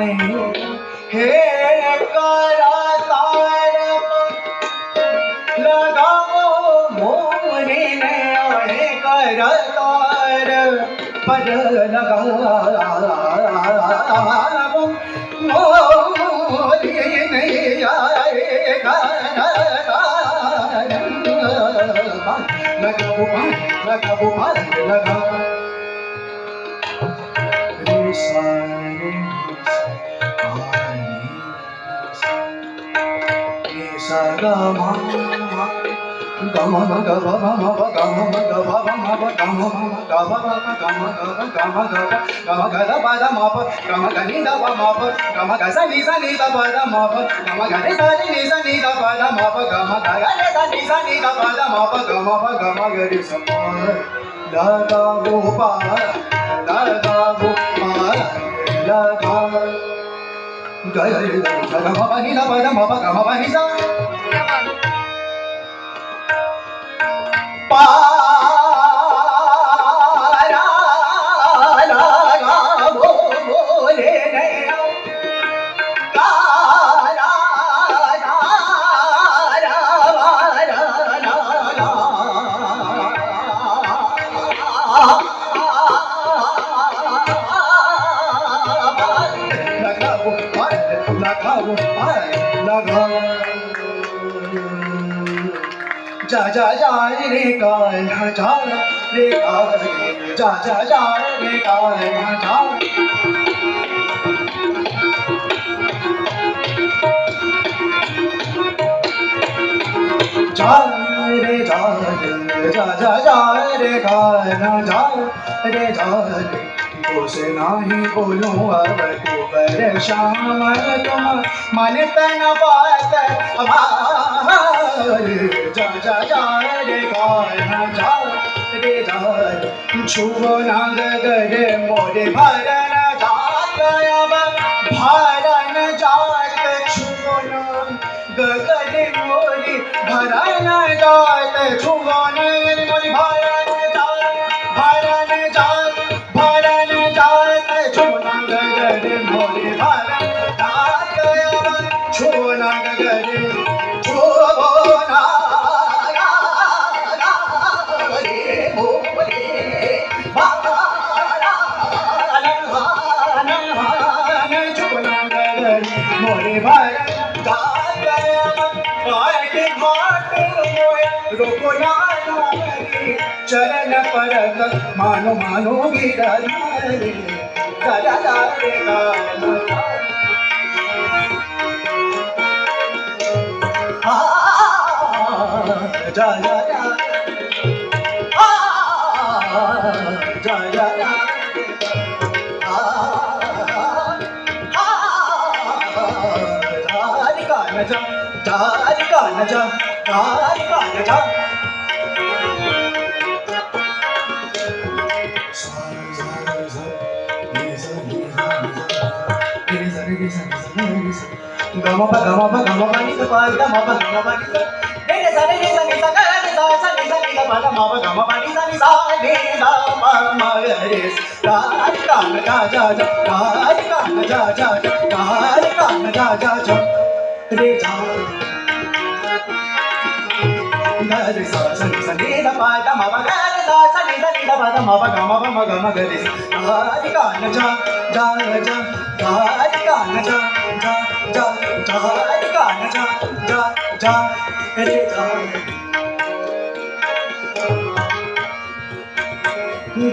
हे करातार लगाओ मोरे ने हे करातार पर लगाओ मोरे ने आए करातार लगाओ लगा रे सारे Sagama gama gama gama gama gama gama gama gama gama gama gada pada mapa gama gani da mapa gama gasa ni sa ni da pada mapa gama gani sa ni da pada mapa gama gani sa ni da pada mapa gama gama gari sa laga go pa laga gaya gama pa ni da pada mapa gama pa ni sa जा जा जा रे का जा रे का जा जा जा रे का जा जा रे जा जा जा जा रे का जा रे जा कुछ नहीं बोलूं अब तू परेशान तुम मानता न बात हमारी जा जा जा रे गाना जा रे जा छुओ ना गगरे मोरे भरन जात अब भरन जात छुओ ना गगरे मोरे भरन जात छुओ ना मोरे भरन जात छोना गगरे मोरे भरन जात छोना गगरे छोना गगरे मोरे छोना गगरे मोरे भरन जात के घाट रोको ना चरण परत मानो मानो गिरधारी जा जा रे जा जा जा जा जा gama pa ni sa pa gama pa ni sa re sa ni sa ga ni sa ni sa pa gama pa ni sa ni sa pa ma re ga ga ja ja ja ga ga ja ja ja ga ga ja ja ja re ja ga re sa ni da pa gama pa ga re sa ni da pa gama pa gama ga re ga ga ja ja ja ga ga ja ja ja ja ga ja ja ja re ja ja re ga ga ja जा